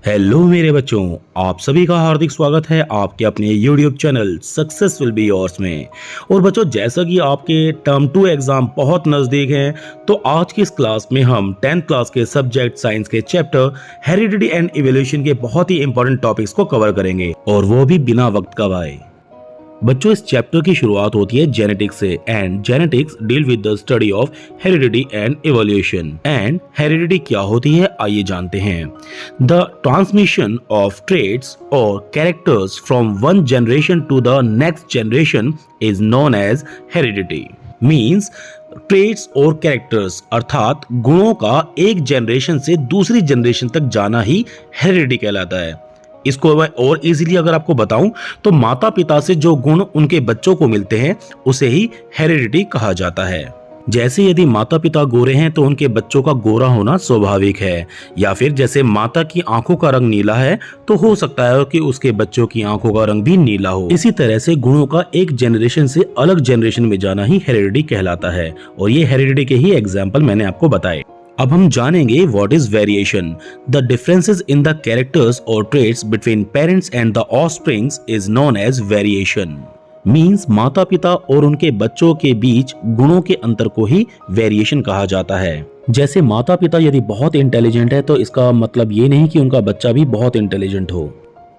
Hello मेरे बच्चों, आप सभी का हार्दिक स्वागत है आपके अपने YouTube channel success will be yours में। और बच्चों, जैसा कि आपके टर्म 2 एग्जाम बहुत नज़दीक हैं, तो आज की इस क्लास में हम 10th क्लास के सब्जेक्ट साइंस के चैप्टर हेरिडिटी एंड इवोल्यूशन के बहुत ही इंपॉर्टेंट टॉपिक्स को कवर करेंगे, और वो भी बिना वक्त गवाए। बच्चों, इस चैप्टर की शुरुआत होती है जेनेटिक्स से, and genetics deal with the study of heredity and evolution. And heredity क्या होती है, आइए जानते हैं। द ट्रांसमिशन ऑफ ट्रेट्स और characters from one generation to the next generation is known as heredity. Means traits और characters अर्थात गुणों का एक जनरेशन से दूसरी जनरेशन तक जाना ही हेरिडिटी कहलाता है। इसको मैं और इजीली अगर आपको बताऊं तो माता पिता से जो गुण उनके बच्चों को मिलते हैं उसे ही हेरिडिटी कहा जाता है। जैसे यदि माता पिता गोरे हैं तो उनके बच्चों का गोरा होना स्वाभाविक है, या फिर जैसे माता की आंखों का रंग नीला है तो हो सकता है कि उसके बच्चों की आंखों का रंग भी नीला हो। इसी तरह से गुणों का एक जनरेशन से अलग जनरेशन में जाना ही हेरिडिटी कहलाता है, और ये हेरिडिटी के ही एग्जाम्पल मैंने आपको बताए। अब हम जानेंगे what is variation. The differences in the characters और traits between parents and the offsprings is known as variation. Means माता पिता और उनके बच्चों के बीच गुणों के अंतर को ही वेरिएशन कहा जाता है। जैसे माता पिता यदि बहुत इंटेलिजेंट है तो इसका मतलब ये नहीं कि उनका बच्चा भी बहुत इंटेलिजेंट हो।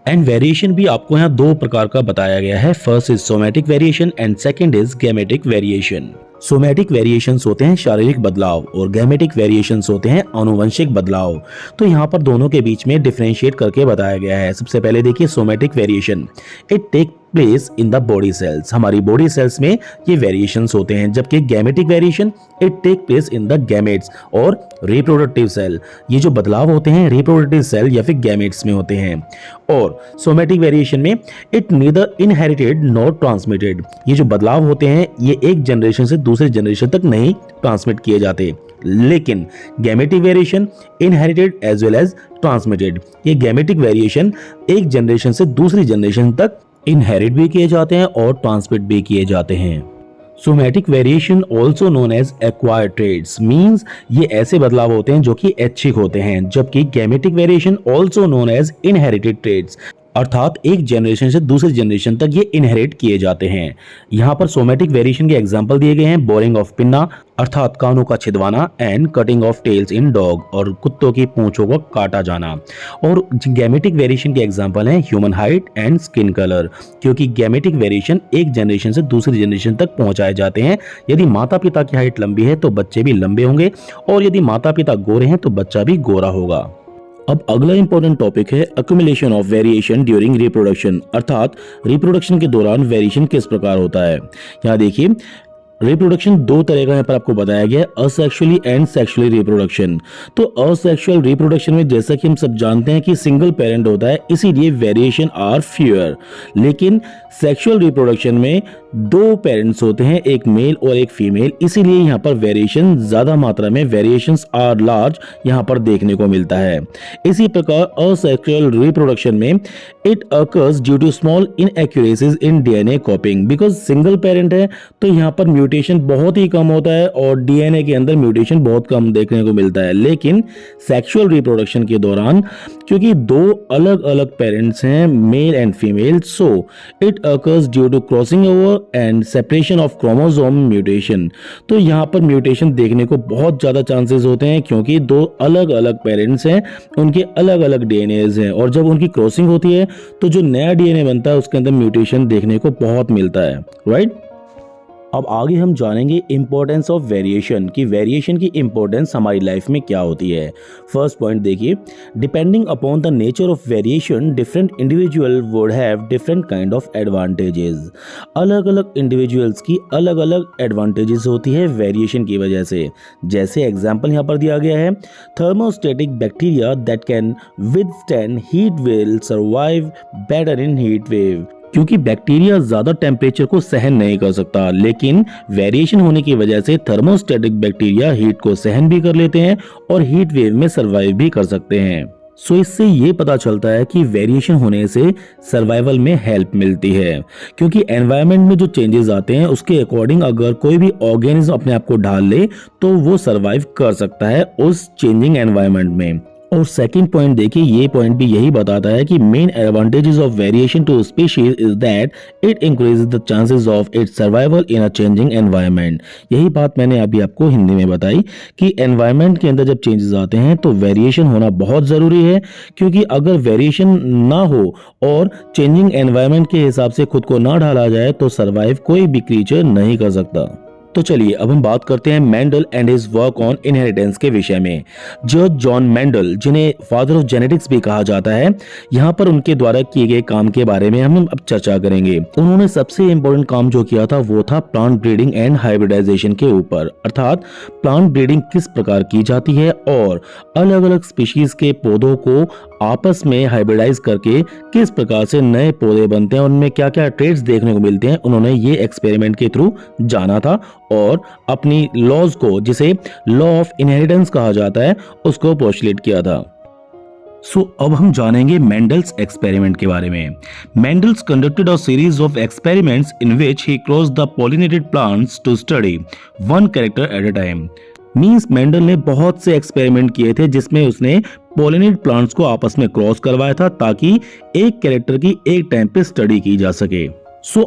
एंड वेरिएशन भी आपको यहाँ दो प्रकार का बताया गया है। First is somatic variation and second is gametic variation. Somatic variations होते हैं शारीरिक बदलाव और गैमेटिक वेरिएशंस होते हैं आनुवंशिक बदलाव। तो यहाँ पर दोनों के बीच में डिफरेंशिएट करके बताया गया है। सबसे पहले देखिए somatic variation, it take place in the body cells. हमारी बॉडी सेल्स में ये वेरिएशंस होते हैं, जबकि gametic variation it take place in the gametes और रिप्रोडक्टिव सेल। ये जो बदलाव होते हैं रिप्रोडक्टिव सेल या फिर गैमेट्स में होते हैं। और सोमैटिक वेरिएशन में it neither inherited nor transmitted. ये जो बदलाव होते हैं ये एक जनरेशन से दूसरे जनरेशन तक नहीं ट्रांसमिट किए जाते, लेकिन gametic variation inherited as well as transmitted. ये गैमेटिक वेरिएशन एक जनरेशन से दूसरी जनरेशन तक इनहेरिट भी किए जाते हैं और ट्रांसमिट भी किए जाते हैं। Somatic variation also known as acquired traits. Means ये ऐसे बदलाव होते हैं जो कि ऐच्छिक होते हैं, जबकि gametic variation also known as inherited traits, अर्थात एक जनरेशन से दूसरी जनरेशन तक ये इनहेरिट किए जाते हैं। यहाँ पर सोमैटिक वेरिएशन के एग्जांपल दिए गए हैं, बोरिंग ऑफ पिन्ना अर्थात कानों का छिदवाना, and cutting of tails in dog और कुत्तों की पूंछों को काटा जाना। और गैमेटिक वेरिएशन के एग्जांपल हैं human height and skin colour, क्योंकि गैमेटिक वेरिएशन एक जनरेशन से दूसरी जनरेशन तक पहुंचाए जाते हैं। यदि माता पिता की हाइट लंबी है तो बच्चे भी लंबे होंगे, और यदि माता पिता गोरे हैं तो बच्चा भी गोरा होगा। अब अगला इंपॉर्टेंट टॉपिक है accumulation of variation during reproduction, अर्थात रिप्रोडक्शन के दौरान वेरिएशन किस प्रकार होता है। यहाँ देखिए रिप्रोडक्शन दो तरह का यहाँ पर आपको बताया गया है, असेक्सुअली एंड सेक्सुअली रिप्रोडक्शन। तो असेक्सुअल रिप्रोडक्शन में जैसा कि हम सब जानते हैं कि सिंगल पेरेंट होता है, इसीलिए वेरिएशन आर फ्यूअर। लेकिन सेक्सुअल रिप्रोडक्शन में दो पेरेंट्स होते हैं, एक मेल और एक फीमेल, इसीलिए यहाँ पर वेरिएशन ज्यादा मात्रा में, वेरिएशंस आर लार्ज यहाँ पर देखने को मिलता है। इसी प्रकार असेक्सुअल रिप्रोडक्शन में it occurs due to small inaccuracies in DNA copying. Because single parent है तो यहाँ पर म्यूटेशन बहुत ही कम होता है और डीएनए के अंदर म्यूटेशन बहुत कम देखने को मिलता है। लेकिन सेक्सुअल रिप्रोडक्शन के दौरान क्योंकि दो अलग अलग पेरेंट्स हैं, male and female, so it occurs due to crossing over and separation of chromosome mutation. तो यहाँ पर म्यूटेशन देखने को बहुत ज्यादा चांसेस होते हैं, क्योंकि दो अलग अलग पेरेंट्स हैं, उनके अलग अलग डीएनएज हैं, और जब उनकी क्रॉसिंग होती है तो जो नया डीएनए बनता है उसके अंदर म्यूटेशन देखने को बहुत मिलता है, राइट। अब आगे हम जानेंगे इंपॉर्टेंस ऑफ वेरिएशन, कि वेरिएशन की इंपॉर्टेंस हमारी लाइफ में क्या होती है। फर्स्ट पॉइंट देखिए, depending upon the nature of variation different individual would have different kind of advantages. अलग अलग इंडिविजुअल्स की अलग अलग एडवांटेजेस होती है वेरिएशन की वजह से। जैसे एग्जाम्पल यहाँ पर दिया गया है, thermostatic bacteria that can withstand heat will survive better in heat wave. क्योंकि बैक्टीरिया ज्यादा टेम्परेचर को सहन नहीं कर सकता, लेकिन वेरिएशन होने की वजह से थर्मोस्टेटिक बैक्टीरिया हीट को सहन भी कर लेते हैं और हीट वेव में सर्वाइव भी कर सकते हैं। सो इससे ये पता चलता है कि वेरिएशन होने से सर्वाइवल में हेल्प मिलती है, क्योंकि एनवायरनमेंट में जो चेंजेस आते हैं उसके अकॉर्डिंग अगर कोई भी ऑर्गेनिज्म अपने आप को ढाल ले तो वो सर्वाइव कर सकता है उस चेंजिंग एनवायरनमेंट में। और सेकंड पॉइंट देखिए, ये पॉइंट भी यही बताता है कि main advantages of variation to species is that it increases the chances of its survival in a changing environment. यही बात मैंने अभी आपको हिंदी में बताई कि एनवायरनमेंट के अंदर जब चेंजेस आते हैं तो वेरिएशन होना बहुत ज़रूरी है, क्योंकि अगर वेरिएशन ना हो और चेंजिंग एनवायरनमेंट के हिसाब से खुद को ना ढाला जाए तो सर्वाइव कोई भी क्रीचर नहीं कर सकता। तो चलिए अब हम बात करते हैं Mendel and his work on inheritance के विषय में। जॉर्ज जॉन मेंडल, जिन्हें फादर ऑफ जेनेटिक्स भी कहा जाता है, यहाँ पर उनके द्वारा किए गए काम के बारे में हम अब चर्चा करेंगे। उन्होंने सबसे इम्पोर्टेंट काम जो किया था वो था प्लांट ब्रीडिंग एंड हाइब्रिडाइजेशन के ऊपर, अर्थात प्लांट ब्रीडिंग किस प्रकार की जाती है और अलग अलग स्पीशीज के पौधों को आपस में हाइब्रिडाइज करके किस प्रकार से नए पौधे बनते हैं, उनमें क्या क्या ट्रेड्स देखने को मिलते हैं, उन्होंने ये एक्सपेरिमेंट के थ्रू जाना था और अपनी लॉज को, जिसे लॉ ऑफ इनहेरिटेंस कहा जाता है, उसको पोस्टुलेट किया था। अब हम जानेंगे मेंडल्स एक्सपेरिमेंट के बारे में। Mendel's conducted a series of experiments in which he crossed the pollinated plants to study one character at a time. Means Mendel ने बहुत से एक्सपेरिमेंट किए थे जिसमें उसने पॉलिनेटेड प्लांट्स को आपस में क्रॉस करवाया था ताकि एक कैरेक्टर की एक टाइम पे स्टडी की जा सके।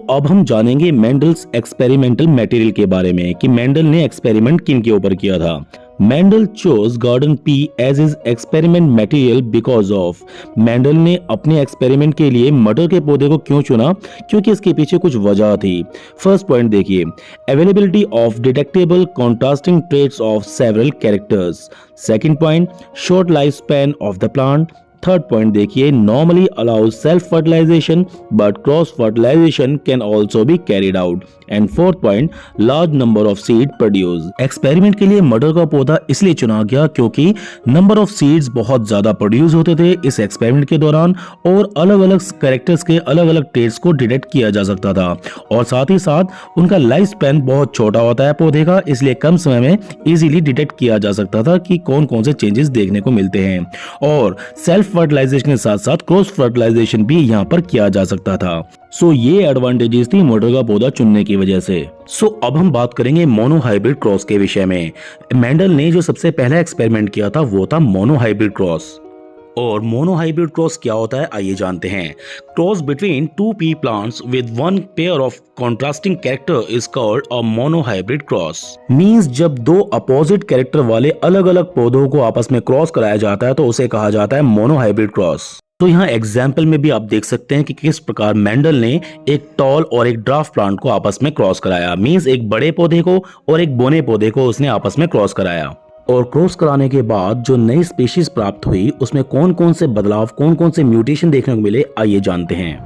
अब हम जानेंगे मेंडल्स एक्सपेरिमेंटल मटेरियल के बारे में कि मेंडल ने एक्सपेरिमेंट किन के ऊपर किया था। Mendel chose garden pea as his experiment material because of. Mendel ने अपने एक्सपेरिमेंट के लिए मटर के पौधे को क्यों चुना, क्योंकि इसके पीछे कुछ वजह थी। फर्स्ट पॉइंट देखिए, availability of detectable contrasting traits of several characters. Second point, short life span of the plant. Third point देखिए, normally allows self fertilization but cross fertilization can also be carried out. And fourth point, large number of seed produce. Experiment के लिए मटर का पौधा इसलिए चुना गया क्योंकि नंबर ऑफ सीड्स बहुत ज्यादा प्रोड्यूस होते थे इस एक्सपेरिमेंट के दौरान और अलग अलग कैरेक्टर्स के अलग अलग ट्रेट्स को डिटेक्ट किया जा सकता था, और साथ ही साथ उनका लाइफ स्पैन बहुत छोटा होता है पौधे का, इसलिए कम समय में इजीली डिटेक्ट किया जा सकता था कि कौन कौन से चेंजेस देखने को मिलते हैं। और सेल्फ फर्टिलाइजेशन के साथ साथ क्रॉस फर्टिलाइजेशन भी यहाँ पर किया जा सकता था। ये एडवांटेजेस थी मटर का पौधा चुनने की वजह से। अब हम बात करेंगे मोनोहाइब्रिड क्रॉस के विषय में। मेंडल ने जो सबसे पहला एक्सपेरिमेंट किया था वो था मोनोहाइब्रिड क्रॉस। और मोनोहाइब्रिड क्रॉस क्या होता है आइए जानते हैं। Cross between two P plants with one pair of contrasting character is called a monohybrid cross. Means जब दो अपोजिट कैरेक्टर वाले अलग अलग पौधों को आपस में क्रॉस कराया जाता है तो उसे कहा जाता है मोनोहाइब्रिड क्रॉस। तो यहाँ एग्जाम्पल में भी आप देख सकते हैं कि किस प्रकार मेंडल ने एक टॉल और एक ड्राफ्ट प्लांट को आपस में क्रॉस कराया। मींस एक बड़े पौधे को और एक बोने पौधे को उसने आपस में क्रॉस कराया। और क्रॉस कराने के बाद जो नई स्पीशीज प्राप्त हुई उसमें कौन कौन से बदलाव, कौन कौन से म्यूटेशन देखने को मिले आइए जानते हैं।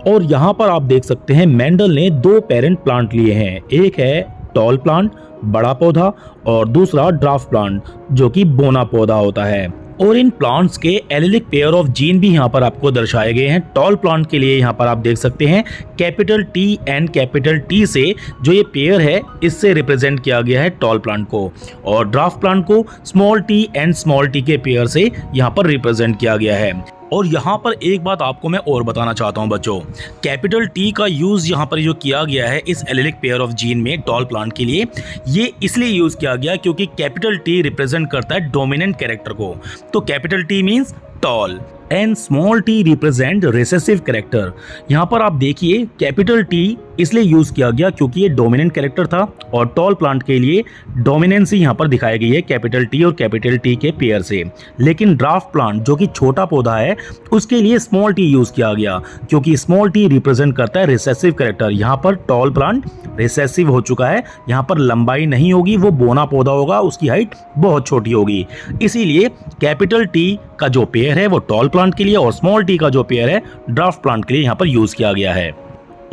और यहाँ पर आप देख सकते हैं मेंडल ने दो पेरेंट प्लांट लिए हैं, एक है टॉल प्लांट बड़ा पौधा और दूसरा ड्राफ्ट प्लांट जो कि बोना पौधा होता है। और इन प्लांट्स के एलिलिक पेयर ऑफ जीन भी यहाँ पर आपको दर्शाए गए हैं। टॉल प्लांट के लिए यहाँ पर आप देख सकते हैं capital T and capital T से जो ये पेयर है इससे रिप्रेजेंट किया गया है टॉल प्लांट को, और ड्राफ्ट प्लांट को small T and small T के पेयर से यहाँ पर रिप्रेजेंट किया गया है। और यहाँ पर एक बात आपको मैं और बताना चाहता हूँ बच्चों, कैपिटल टी का यूज यहाँ पर जो किया गया है इस एलिलिक पेयर ऑफ जीन में टॉल प्लांट के लिए, ये इसलिए यूज किया गया क्योंकि कैपिटल टी रिप्रेजेंट करता है डोमिनेंट कैरेक्टर को। तो capital T means tall and small T represent recessive character. यहाँ पर आप देखिए कैपिटल टी इसलिए यूज किया गया क्योंकि ये डोमिनेंट कैरेक्टर था और टॉल प्लांट के लिए डोमिनेंसी यहाँ पर दिखाई गई है कैपिटल टी और कैपिटल टी के पेयर से। लेकिन ड्राफ्ट प्लांट जो कि छोटा पौधा है उसके लिए स्मॉल टी यूज किया गया क्योंकि स्मॉल टी रिप्रेजेंट करता है रिसेसिव कैरेक्टर। यहाँ पर टॉल प्लांट रिसेसिव हो चुका है, यहाँ पर लंबाई नहीं होगी, वो बोना पौधा होगा, उसकी हाइट बहुत छोटी होगी, इसीलिए कैपिटल टी का जो पेयर है वो टॉल प्लांट के लिए और स्मॉल टी का जो पेयर है ड्राफ्ट प्लांट के लिए यहाँ पर यूज किया गया है।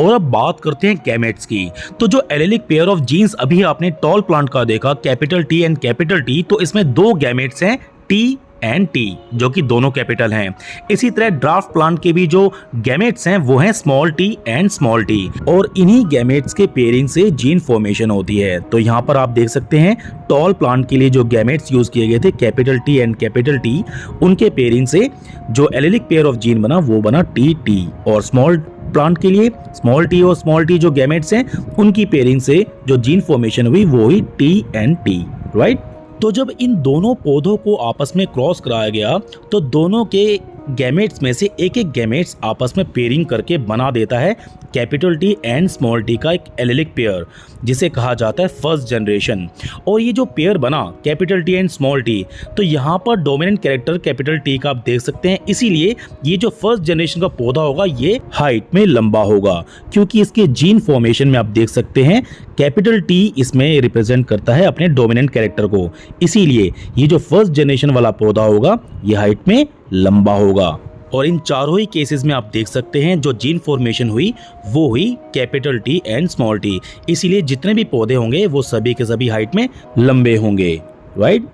और अब बात करते हैं गैमेट्स की। तो जो एलिलिक पेयर ऑफ जीन्स अभी आपने टॉल प्लांट का देखा capital T and capital T, तो इसमें दो गैमेट्स हैं टी एंड टी जो कि दोनों कैपिटल हैं। इसी तरह ड्राफ्ट प्लांट के भी जो गैमेट्स हैं वो हैं small T and small T, और इन्हीं गैमेट्स के पेयरिंग से जीन फॉर्मेशन होती है। तो यहाँ पर आप देख सकते हैं टॉल प्लांट के लिए जो गैमेट्स यूज किए गए थे capital T and capital T, उनके पेयरिंग से जो एलिलिक पेयर ऑफ जीन बना वो बना टी टी, और स्मॉल प्लांट के लिए स्मॉल टी और स्मॉल टी जो गैमेट्स हैं उनकी पेयरिंग से जो जीन फॉर्मेशन हुई वो हुई टी एंड टी, राइट। तो जब इन दोनों पौधों को आपस में क्रॉस कराया गया तो दोनों के गैमेट्स में से एक एक गैमेट्स आपस में पेयरिंग करके बना देता है capital T and small T का एक एलेलिक पेयर, जिसे कहा जाता है फर्स्ट जनरेशन। और ये जो पेयर बना capital T and small T, तो यहाँ पर डोमिनेंट कैरेक्टर कैपिटल टी का आप देख सकते हैं, इसीलिए ये जो फर्स्ट जनरेशन का पौधा होगा ये हाइट में लंबा होगा, क्योंकि इसके जीन फॉर्मेशन में आप देख सकते हैं कैपिटल टी इसमें रिप्रेजेंट करता है अपने डोमिनेंट कैरेक्टर को, इसीलिए ये जो फर्स्ट जनरेशन वाला पौधा होगा ये हाइट में लंबा होगा। और इन चारों ही केसेस में आप देख सकते हैं जो जीन फॉर्मेशन हुई वो हुई capital T and small T, इसीलिए जितने भी पौधे होंगे वो सभी के सभी हाइट में लंबे होंगे, राइट।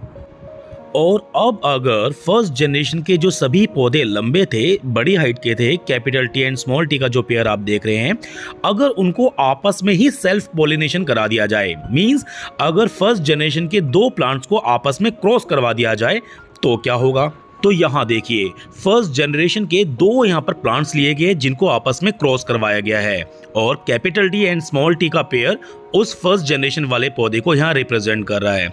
और अब अगर फर्स्ट जनरेशन के जो सभी पौधे लंबे थे, बड़ी हाइट के थे, capital T and small T का जो पेयर आप देख रहे हैं, अगर उनको आपस में ही सेल्फ पॉलिनेशन करा दिया जाए, मींस अगर फर्स्ट जनरेशन के दो प्लांट्स को आपस में क्रॉस करवा दिया जाए तो क्या होगा। तो यहाँ देखिए फर्स्ट जनरेशन के दो यहाँ पर प्लांट्स लिए गए जिनको आपस में क्रॉस करवाया गया है, और capital T and small T का पेयर उस फर्स्ट जनरेशन वाले पौधे को यहाँ रिप्रेजेंट कर रहा है।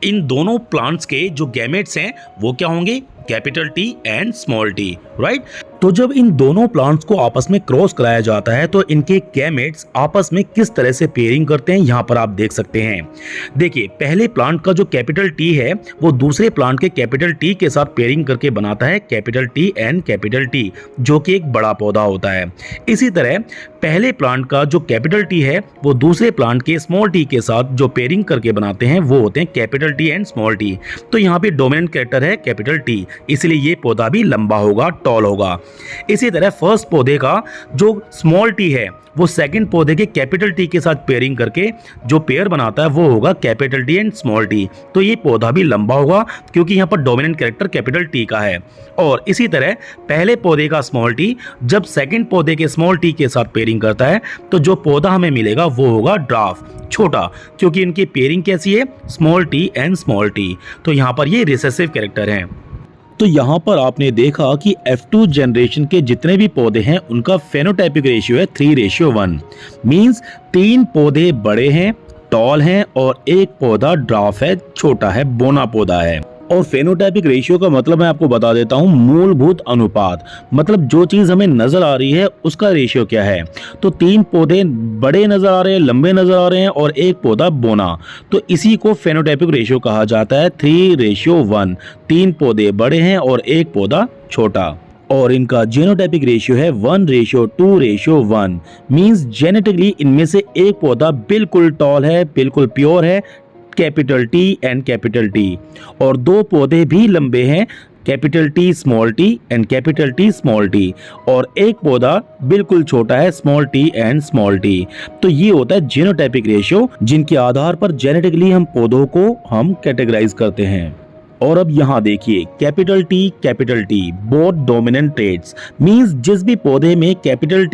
इन दोनों प्लांट्स के जो गैमेट्स हैं वो क्या होंगे, capital T and small T, right. तो जब इन दोनों प्लांट्स को आपस में क्रॉस कराया जाता है तो इनके गैमेट्स आपस में किस तरह से पेयरिंग करते हैं यहाँ पर आप देख सकते हैं। देखिए पहले प्लांट का जो कैपिटल टी है वो दूसरे प्लांट के कैपिटल टी के साथ पेयरिंग करके बनाता है capital T and capital T, जो कि एक बड़ा पौधा होता है। इसी तरह पहले प्लांट का जो कैपिटल टी है वो दूसरे प्लांट के स्मॉल टी के साथ जो पेयरिंग करके बनाते हैं वो होते हैं capital T and small T. तो यहाँ पे डोमिनेंट कैरेक्टर है कैपिटल टी, इसलिए ये पौधा भी लंबा होगा, टॉल होगा। इसी तरह फर्स्ट पौधे का जो स्मॉल टी है वो सेकंड पौधे के कैपिटल टी के साथ पेयरिंग करके जो पेयर बनाता है वो होगा capital T and small T. तो ये पौधा भी लंबा होगा क्योंकि यहाँ पर डोमिनेंट कैरेक्टर कैपिटल टी का है। और इसी तरह पहले पौधे का स्मॉल टी जब सेकंड पौधे के स्मॉल टी के साथ पेयरिंग करता है तो जो पौधा हमें मिलेगा वो होगा ड्राफ्ट, छोटा, क्योंकि इनकी पेयरिंग कैसी है, small T and small T. तो यहाँ पर ये रिसेसिव कैरेक्टर हैं। तो यहाँ पर आपने देखा कि F2 जनरेशन के जितने भी पौधे हैं उनका फेनोटाइपिक रेशियो है 3:1, मींस 3 पौधे बड़े हैं, टॉल हैं, और एक पौधा ड्राफ है, छोटा है, बोना पौधा है। और फेनोटाइपिक रेशियो का मतलब मैं आपको बता देता हूँ, मूलभूत अनुपात, मतलब जो चीज हमें नजर आ रही है उसका रेशियो क्या है। तो 3 पौधे बड़े नजर आ रहे हैं, लंबे नजर आ रहे हैं, और एक पौधा बोना, तो इसी को फेनोटाइपिक रेशियो कहा जाता है 3:1। 3 पौधे बड़े हैं और एक पौधा छोटा। और इनका जीनोटाइपिक रेशियो है 1:2:1, मींस जेनेटिकली इनमें से एक पौधा बिल्कुल टॉल है, बिल्कुल प्योर है, capital T and capital T, और 2 पौधे भी लंबे हैं, capital T small T and capital T small T, और एक पौधा बिल्कुल छोटा है, small T and small T. तो ये होता है जीनोटाइपिक रेशियो, जिनके आधार पर जेनेटिकली हम पौधों को हम कैटेगराइज करते हैं। और अब यहाँ देखिए capital T both dominant traits, means जिस भी पौधे में कैपिटल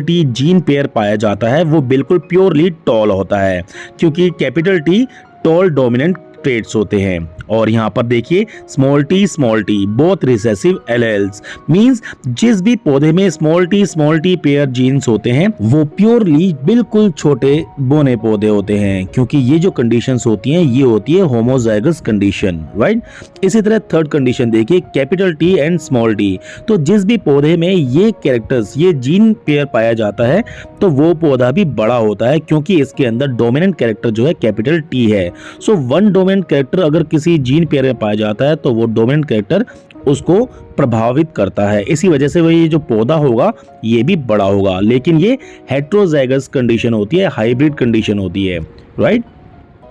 टी जीन पेयर पाया जाता है वो बिल्कुल प्योरली टॉल होता है, क्योंकि capital T tall dominant traits होते हैं। और यहाँ पर देखिए small T both recessive alleles, means जिस भी पौधे में स्मॉल टी पेयर जीन्स होते हैं वो प्योरली बिल्कुल छोटे बोने पौधे होते हैं, क्योंकि ये जो कंडीशंस होती हैं ये होती है होमोजाइगस कंडीशन, राइट। इसी तरह थर्ड कंडीशन देखिए capital T and small T, तो जिस भी पौधे में ये कैरेक्टर्स, ये जीन पेयर पाया जाता है तो वो पौधा भी बड़ा होता है, क्योंकि इसके अंदर डोमिनेंट कैरेक्टर जो है कैपिटल टी है। सो वन डोमिनेंट कैरेक्टर अगर किसी जीन पेयर में पाया जाता है तो वो डोमिनेंट कैरेक्टर उसको प्रभावित करता है, इसी वजह से वही जो पौधा होगा ये भी बड़ा होगा। लेकिन ये हेट्रोजाइगस कंडीशन होती है, हाइब्रिड कंडीशन होती है, राइट।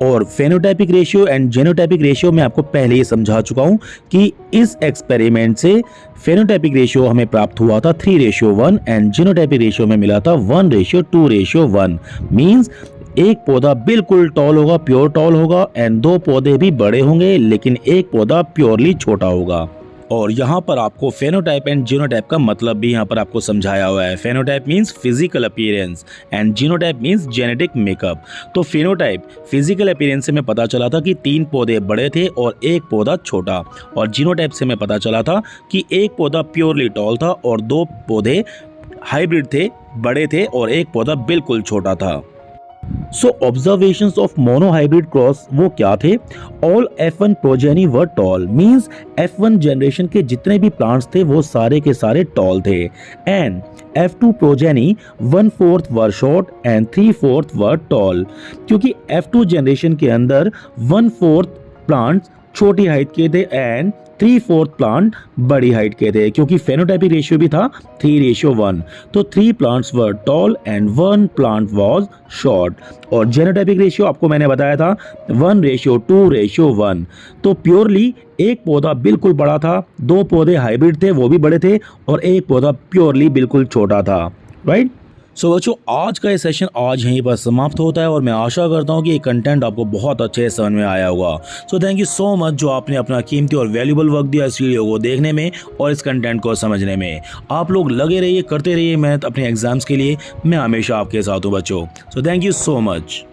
और फेनोटाइपिक रेशियो एंड जेनोटाइपिक रेशियो मैं आपको पहले ही समझा चुका हूं कि इस एक्सपेरिमेंट से फेनोटाइपिक रेशियो हमें प्राप्त हुआ था 3:1 एंड जेनोटाइपिक रेशियो में मिला था 1:2:1, मींस एक पौधा बिल्कुल टॉल होगा, प्योर टॉल होगा, एंड 2 पौधे भी बड़े होंगे लेकिन एक पौधा प्योरली छोटा होगा। और यहाँ पर आपको फेनोटाइप एंड जीनोटाइप का मतलब भी यहाँ पर आपको समझाया हुआ है। Phenotype means physical appearance and genotype means genetic makeup. तो फेनोटाइप फिजिकल अपीयरेंस से हमें पता चला था कि 3 पौधे बड़े थे और एक पौधा छोटा, और जीनोटाइप से हमें पता चला था कि एक पौधा प्योरली टॉल था और 2 पौधे हाइब्रिड थे, बड़े थे, और एक पौधा बिल्कुल छोटा था। सो ऑब्जर्वेशंस ऑफ मोनोहाइब्रिड क्रॉस वो क्या थे? ऑल F1 प्रोजेनी वर टॉल, मींस F1 जनरेशन के जितने भी प्लांट्स थे वो सारे के सारे टॉल थे। And F2 progeny 1/4 were short and 3/4 were toll, क्योंकि F2 जनरेशन के अंदर 1/4 प्लांट्स छोटी हाइट के थे एंड 3/4 प्लांट बड़ी हाइट के थे, क्योंकि फेनोटाइपिक रेशियो भी था 3:1। तो 3 plants were tall and 1 plant was short. और जेनोटाइपिक रेशियो आपको मैंने बताया था 1:2:1। तो प्योरली एक पौधा बिल्कुल बड़ा था, 2 पौधे हाइब्रिड थे वो भी बड़े थे, और एक पौधा प्योरली बिल्कुल छोटा था, राइट। सो बच्चों, आज का ये सेशन आज यहीं पर समाप्त होता है और मैं आशा करता हूँ कि ये कंटेंट आपको बहुत अच्छे से समझ में आया होगा। So thank you so much जो आपने अपना कीमती और वैल्यूबल वक्त दिया इस वीडियो को देखने में और इस कंटेंट को समझने में। आप लोग लगे रहिए, करते रहिए मेहनत अपने एग्जाम्स के लिए। मैं हमेशा आपके साथ हूँ बच्चों। So thank you so much.